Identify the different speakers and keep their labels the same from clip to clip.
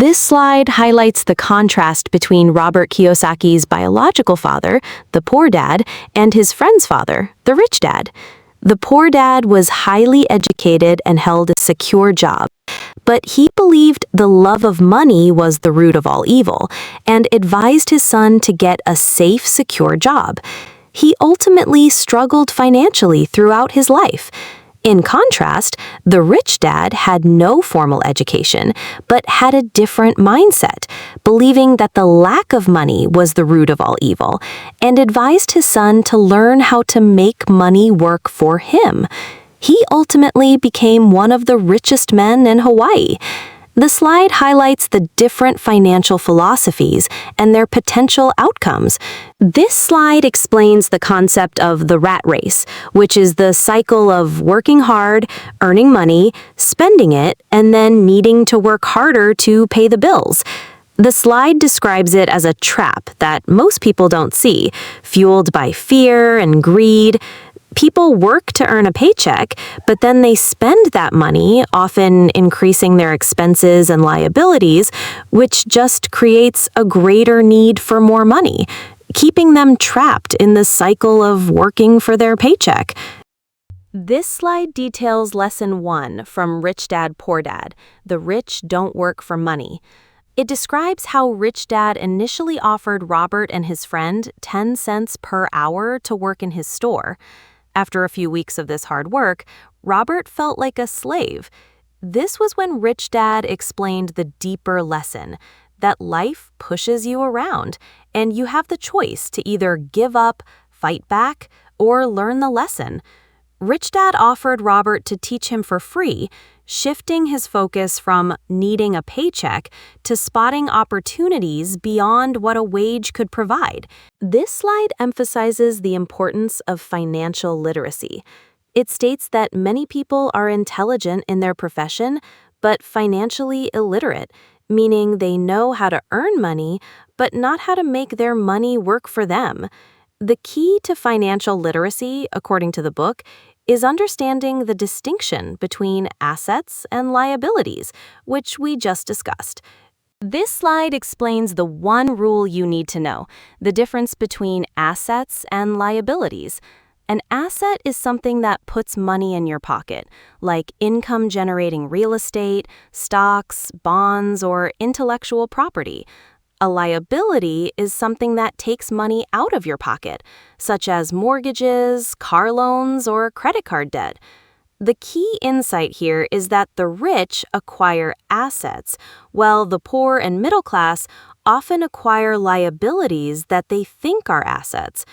Speaker 1: This slide highlights the contrast between Robert Kiyosaki's biological father, the poor dad, and his friend's father, the rich dad. The poor dad was highly educated and held a secure job, but he believed the love of money was the root of all evil and advised his son to get a safe, secure job. He ultimately struggled financially throughout his life. In contrast, the rich dad had no formal education, but had a different mindset, believing that the lack of money was the root of all evil, and advised his son to learn how to make money work for him. He ultimately became one of the richest men in Hawaii. The slide highlights the different financial philosophies and their potential outcomes. This slide explains the concept of the rat race, which is the cycle of working hard, earning money, spending it, and then needing to work harder to pay the bills. The slide describes it as a trap that most people don't see, fueled by fear and greed. People work to earn a paycheck, but then they spend that money, often increasing their expenses and liabilities, which just creates a greater need for more money, keeping them trapped in the cycle of working for their paycheck. This slide details Lesson 1 from Rich Dad, Poor Dad, The Rich Don't Work for Money. It describes how Rich Dad initially offered Robert and his friend 10 cents per hour to work in his store. After a few weeks of this hard work, Robert felt like a slave. This was when Rich Dad explained the deeper lesson, that life pushes you around, and you have the choice to either give up, fight back, or learn the lesson. Rich Dad offered Robert to teach him for free, shifting his focus from needing a paycheck to spotting opportunities beyond what a wage could provide. This slide emphasizes the importance of financial literacy. It states that many people are intelligent in their profession, but financially illiterate, meaning they know how to earn money, but not how to make their money work for them. The key to financial literacy, according to the book, is understanding the distinction between assets and liabilities, which we just discussed. This slide explains the one rule you need to know, the difference between assets and liabilities. An asset is something that puts money in your pocket, like income-generating real estate, stocks, bonds, or intellectual property. A liability is something that takes money out of your pocket, such as mortgages, car loans, or credit card debt. The key insight here is that the rich acquire assets, while the poor and middle class often acquire liabilities that they think are assets.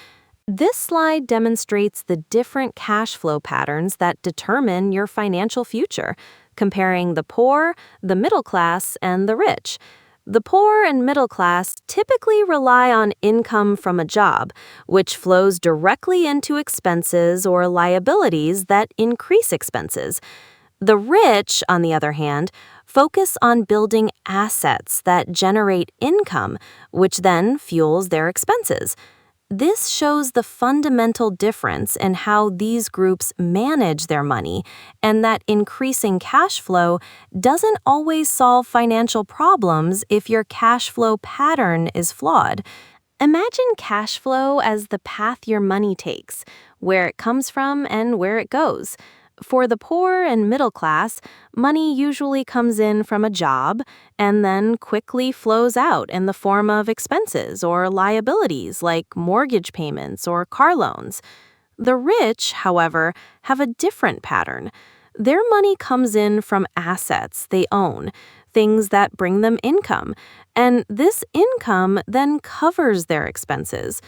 Speaker 1: This slide demonstrates the different cash flow patterns that determine your financial future, comparing the poor, the middle class, and the rich. The poor and middle class typically rely on income from a job, which flows directly into expenses or liabilities that increase expenses. The rich, on the other hand, focus on building assets that generate income, which then fuels their expenses. This shows the fundamental difference in how these groups manage their money, and that increasing cash flow doesn't always solve financial problems if your cash flow pattern is flawed. Imagine cash flow as the path your money takes, where it comes from and where it goes. For the poor and middle class, money usually comes in from a job and then quickly flows out in the form of expenses or liabilities like mortgage payments or car loans. The rich, however, have a different pattern. Their money comes in from assets they own, things that bring them income, and this income then covers their expenses.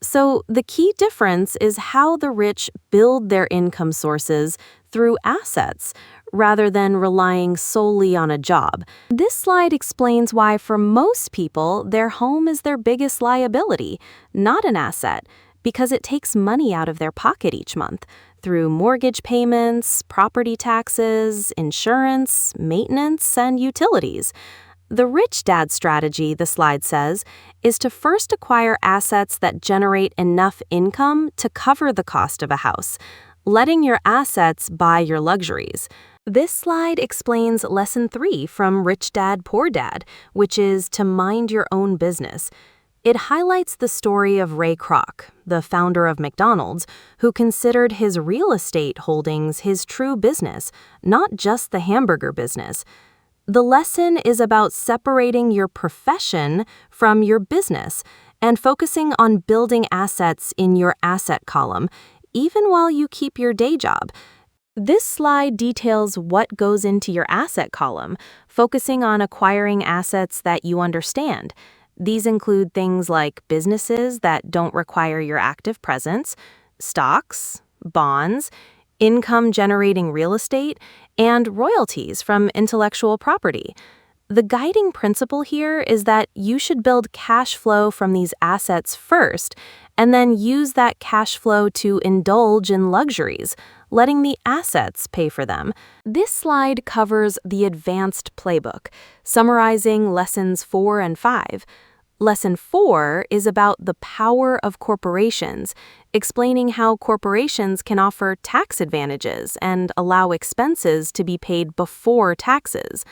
Speaker 1: So the key difference is how the rich build their income sources through assets rather than relying solely on a job. This slide explains why for most people, their home is their biggest liability, not an asset, because it takes money out of their pocket each month through mortgage payments, property taxes, insurance, maintenance, and utilities. The rich dad strategy, the slide says, is to first acquire assets that generate enough income to cover the cost of a house, letting your assets buy your luxuries. This slide explains Lesson 3 from Rich Dad, Poor Dad, which is to mind your own business. It highlights the story of Ray Kroc, the founder of McDonald's, who considered his real estate holdings his true business, not just the hamburger business. The lesson is about separating your profession from your business and focusing on building assets in your asset column, even while you keep your day job. This slide details what goes into your asset column, focusing on acquiring assets that you understand. These include things like businesses that don't require your active presence, stocks, bonds, income-generating real estate, and royalties from intellectual property. The guiding principle here is that you should build cash flow from these assets first, and then use that cash flow to indulge in luxuries, letting the assets pay for them. This slide covers the advanced playbook, summarizing lessons 4 and 5. Lesson 4 is about the power of corporations, explaining how corporations can offer tax advantages and allow expenses to be paid before taxes.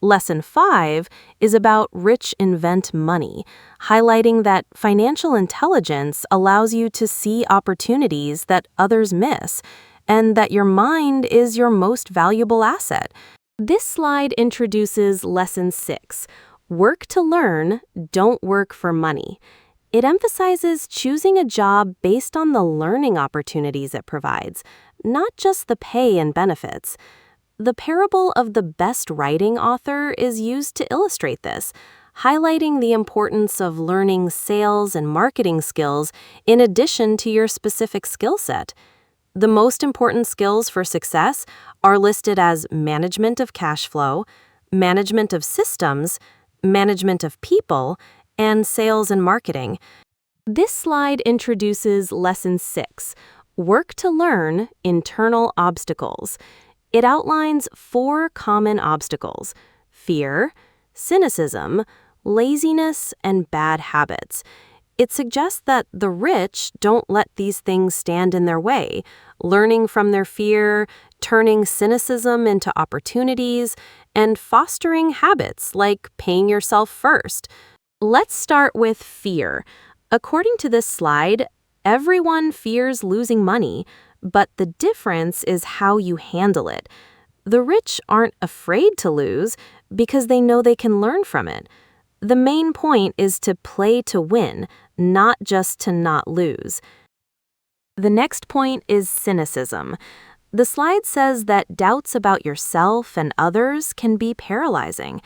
Speaker 1: Lesson 5 is about Rich Invent Money, highlighting that financial intelligence allows you to see opportunities that others miss, and that your mind is your most valuable asset. This slide introduces Lesson 6, Work to Learn, Don't Work for Money. It emphasizes choosing a job based on the learning opportunities it provides, not just the pay and benefits. The parable of the best writing author is used to illustrate this, highlighting the importance of learning sales and marketing skills in addition to your specific skill set. The most important skills for success are listed as management of cash flow, management of systems, management of people, and sales and marketing. This slide introduces Lesson 6, Work to Learn, Internal Obstacles. It outlines 4 common obstacles: fear, cynicism, laziness, and bad habits. It suggests that the rich don't let these things stand in their way, learning from their fear, turning cynicism into opportunities, and fostering habits like paying yourself first. Let's start with fear. According to this slide, everyone fears losing money, but the difference is how you handle it. The rich aren't afraid to lose because they know they can learn from it. The main point is to play to win, not just to not lose. The next point is cynicism. The slide says that doubts about yourself and others can be paralyzing.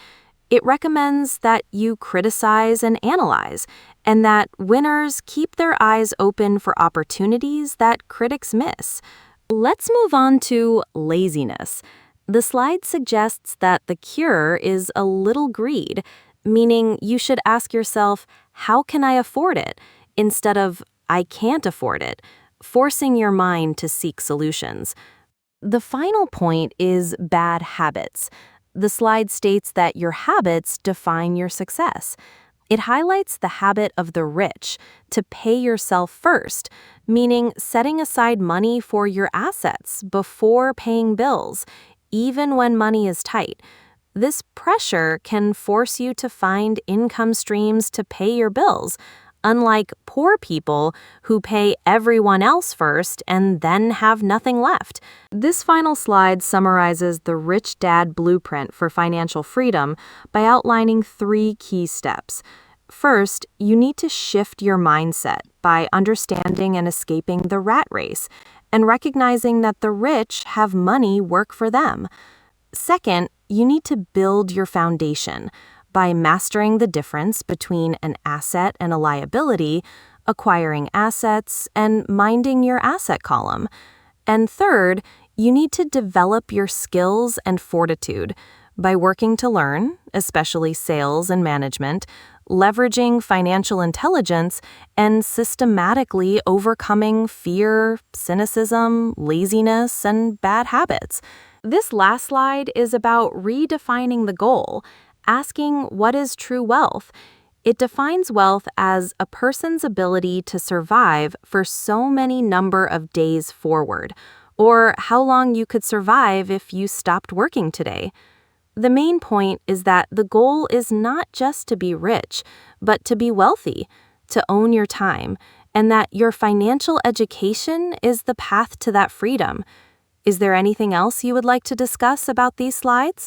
Speaker 1: It recommends that you criticize and analyze, and that winners keep their eyes open for opportunities that critics miss. Let's move on to laziness. The slide suggests that the cure is a little greed, meaning you should ask yourself, how can I afford it? Instead of, I can't afford it, forcing your mind to seek solutions. The final point is bad habits. The slide states that your habits define your success. It highlights the habit of the rich to pay yourself first, meaning setting aside money for your assets before paying bills, even when money is tight. This pressure can force you to find income streams to pay your bills, unlike poor people who pay everyone else first and then have nothing left. This final slide summarizes the Rich Dad blueprint for financial freedom by outlining 3 key steps. First, you need to shift your mindset by understanding and escaping the rat race and recognizing that the rich have money work for them. Second, you need to build your foundation by mastering the difference between an asset and a liability, acquiring assets, and minding your asset column. And third, you need to develop your skills and fortitude by working to learn, especially sales and management, leveraging financial intelligence, and systematically overcoming fear, cynicism, laziness, and bad habits. This last slide is about redefining the goal, asking what is true wealth. It defines wealth as a person's ability to survive for so many number of days forward, or how long you could survive if you stopped working today. The main point is that the goal is not just to be rich, but to be wealthy, to own your time, and that your financial education is the path to that freedom. Is there anything else you would like to discuss about these slides?